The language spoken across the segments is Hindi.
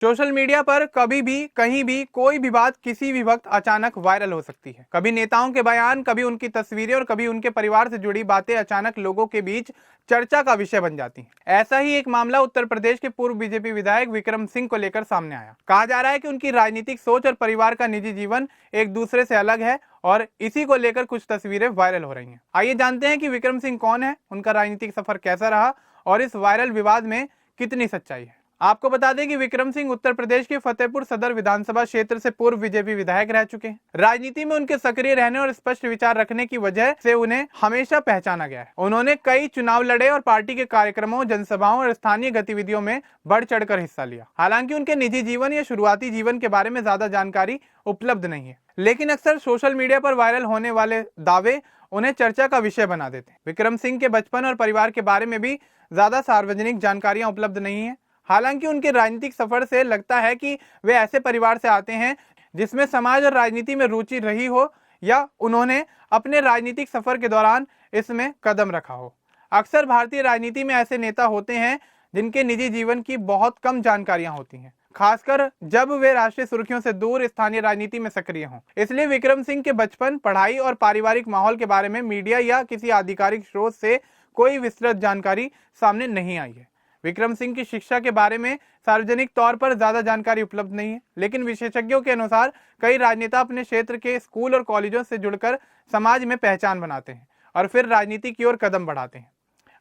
सोशल मीडिया पर कभी भी कहीं भी कोई भी बात किसी भी वक्त अचानक वायरल हो सकती है। कभी नेताओं के बयान, कभी उनकी तस्वीरें और कभी उनके परिवार से जुड़ी बातें अचानक लोगों के बीच चर्चा का विषय बन जाती हैं। ऐसा ही एक मामला उत्तर प्रदेश के पूर्व बीजेपी विधायक विक्रम सिंह को लेकर सामने आया। कहा जा रहा है कि उनकी राजनीतिक सोच और परिवार का निजी जीवन एक दूसरे से अलग है और इसी को लेकर कुछ तस्वीरें वायरल हो रही हैं। आइए जानते हैं कि विक्रम सिंह कौन है, उनका राजनीतिक सफर कैसा रहा और इस वायरल विवाद में कितनी सच्चाई है। आपको बता दें कि विक्रम सिंह उत्तर प्रदेश के फतेहपुर सदर विधानसभा क्षेत्र से पूर्व बीजेपी विधायक रह चुके हैं। राजनीति में उनके सक्रिय रहने और स्पष्ट विचार रखने की वजह से उन्हें हमेशा पहचाना गया है। उन्होंने कई चुनाव लड़े और पार्टी के कार्यक्रमों, जनसभाओं और स्थानीय गतिविधियों में बढ़ चढ़कर हिस्सा लिया। हालांकि उनके निजी जीवन या शुरुआती जीवन के बारे में ज्यादा जानकारी उपलब्ध नहीं है, लेकिन अक्सर सोशल मीडिया पर वायरल होने वाले दावे उन्हें चर्चा का विषय बना देते हैं। विक्रम सिंह के बचपन और परिवार के बारे में भी ज्यादा सार्वजनिक जानकारियां उपलब्ध नहीं है। हालांकि उनके राजनीतिक सफर से लगता है कि वे ऐसे परिवार से आते हैं जिसमें समाज और राजनीति में रुचि रही हो या उन्होंने अपने राजनीतिक सफर के दौरान इसमें कदम रखा हो। अक्सर भारतीय राजनीति में ऐसे नेता होते हैं जिनके निजी जीवन की बहुत कम जानकारियां होती हैं, खासकर जब वे राष्ट्रीय सुर्खियों से दूर स्थानीय राजनीति में सक्रिय हों। इसलिए विक्रम सिंह के बचपन, पढ़ाई और पारिवारिक माहौल के बारे में मीडिया या किसी आधिकारिक स्रोत से कोई विस्तृत जानकारी सामने नहीं आई है। विक्रम सिंह की शिक्षा के बारे में सार्वजनिक तौर पर ज्यादा जानकारी उपलब्ध नहीं है, लेकिन विशेषज्ञों के अनुसार कई राजनेता अपने क्षेत्र के स्कूल और कॉलेजों से जुड़कर समाज में पहचान बनाते हैं और फिर राजनीति की ओर कदम बढ़ाते हैं।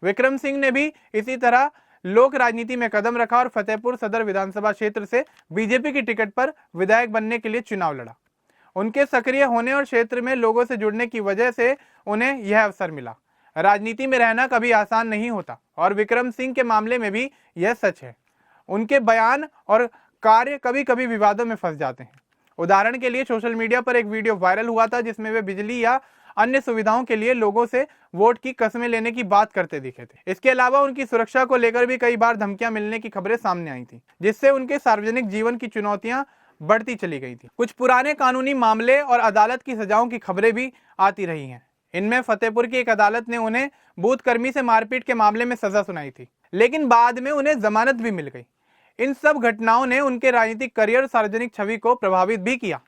विक्रम सिंह ने भी इसी तरह लोक राजनीति में कदम रखा और फतेहपुर सदर विधानसभा क्षेत्र से बीजेपी की टिकट पर विधायक बनने के लिए चुनाव लड़ा। उनके सक्रिय होने और क्षेत्र में लोगों से जुड़ने की वजह से उन्हें यह अवसर मिला। राजनीति में रहना कभी आसान नहीं होता और विक्रम सिंह के मामले में भी यह सच है। उनके बयान और कार्य कभी कभी विवादों में फंस जाते हैं। उदाहरण के लिए सोशल मीडिया पर एक वीडियो वायरल हुआ था जिसमें वे बिजली या अन्य सुविधाओं के लिए लोगों से वोट की कस्में लेने की बात करते दिखे थे। इसके अलावा उनकी सुरक्षा को लेकर भी कई बार धमकियां मिलने की खबरें सामने आई थी, जिससे उनके सार्वजनिक जीवन की चुनौतियां बढ़ती चली गई थी। कुछ पुराने कानूनी मामले और अदालत की सजाओं की खबरें भी आती रही हैं। इनमें फतेहपुर की एक अदालत ने उन्हें बूथकर्मी से मारपीट के मामले में सजा सुनाई थी, लेकिन बाद में उन्हें जमानत भी मिल गई। इन सब घटनाओं ने उनके राजनीतिक करियर और सार्वजनिक छवि को प्रभावित भी किया।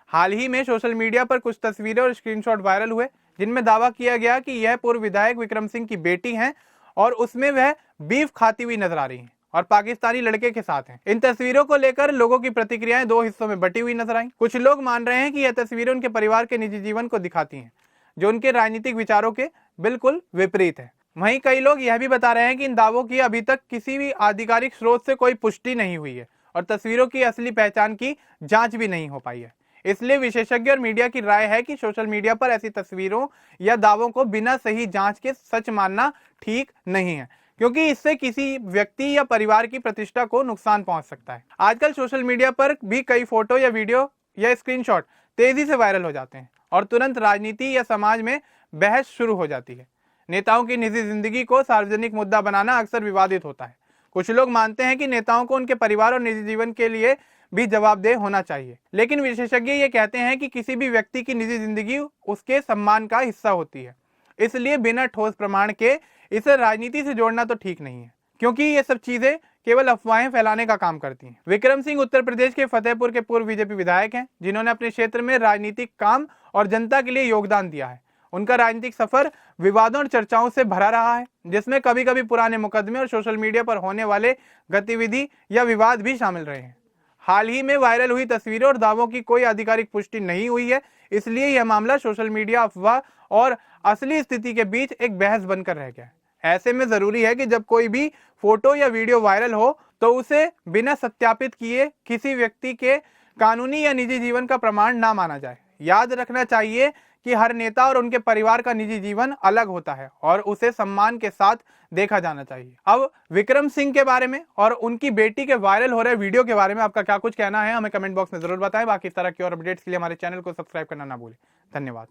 हाल ही में सोशल मीडिया पर कुछ तस्वीरें और स्क्रीनशॉट वायरल हुए जिनमें दावा किया गया कि यह पूर्व विधायक विक्रम सिंह की बेटी हैं और उसमें वह बीफ खाती हुई नजर आ रही हैं और पाकिस्तानी लड़के के साथ हैं। इन तस्वीरों को लेकर लोगों की प्रतिक्रियाएं दो हिस्सों में बटी हुई नजर आई। कुछ लोग मान रहे हैं कि यह तस्वीरें उनके परिवार के निजी जीवन को दिखाती हैं, जो उनके राजनीतिक विचारों के बिल्कुल विपरीत है। वहीं कई लोग यह भी बता रहे हैं कि इन दावों की अभी तक किसी भी आधिकारिक स्रोत से कोई पुष्टि नहीं हुई है और तस्वीरों की असली पहचान की जांच भी नहीं हो पाई है। इसलिए विशेषज्ञ और मीडिया की राय है कि सोशल मीडिया पर ऐसी तस्वीरों या दावों को बिना सही जांच के सच मानना ठीक नहीं है, क्योंकि इससे किसी व्यक्ति या परिवार की प्रतिष्ठा को नुकसान पहुंच सकता है। आजकल सोशल मीडिया पर भी कई फोटो या वीडियो या स्क्रीनशॉट तेजी से वायरल हो जाते हैं और तुरंत राजनीति या समाज में बहस शुरू हो जाती है। नेताओं की निजी जिंदगी को सार्वजनिक मुद्दा बनाना अक्सर विवादित होता है। कुछ लोग मानते हैं कि नेताओं को उनके परिवार और निजी जीवन के लिए भी जवाबदेह होना चाहिए, लेकिन विशेषज्ञ ये कहते हैं कि किसी भी व्यक्ति की निजी जिंदगी उसके सम्मान का हिस्सा होती है। इसलिए बिना ठोस प्रमाण के इसे राजनीति से जोड़ना तो ठीक नहीं है, क्योंकि ये सब चीजें केवल अफवाहें फैलाने का काम करती हैं। विक्रम सिंह उत्तर प्रदेश के फतेहपुर के पूर्व बीजेपी विधायक हैं, जिन्होंने अपने क्षेत्र में राजनीतिक काम और जनता के लिए योगदान दिया है। उनका राजनीतिक सफर विवादों और चर्चाओं से भरा रहा है, जिसमें कभी कभी पुराने मुकदमे और सोशल मीडिया पर होने वाले गतिविधि या विवाद भी शामिल रहे हैं। हाल ही में वायरल हुई तस्वीरों और दावों की कोई आधिकारिक पुष्टि नहीं हुई है, इसलिए यह मामला सोशल मीडिया अफवाह और असली स्थिति के बीच एक बहस बनकर रह गया है। ऐसे में जरूरी है कि जब कोई भी फोटो या वीडियो वायरल हो तो उसे बिना सत्यापित किए किसी व्यक्ति के कानूनी या निजी जीवन का प्रमाण ना माना जाए। याद रखना चाहिए कि हर नेता और उनके परिवार का निजी जीवन अलग होता है और उसे सम्मान के साथ देखा जाना चाहिए। अब विक्रम सिंह के बारे में और उनकी बेटी के वायरल हो रहे वीडियो के बारे में आपका क्या कुछ कहना है, हमें कमेंट बॉक्स में जरूर बताएं। बाकी इस तरह की और अपडेट्स के लिए हमारे चैनल को सब्सक्राइब करना ना भूलें। धन्यवाद।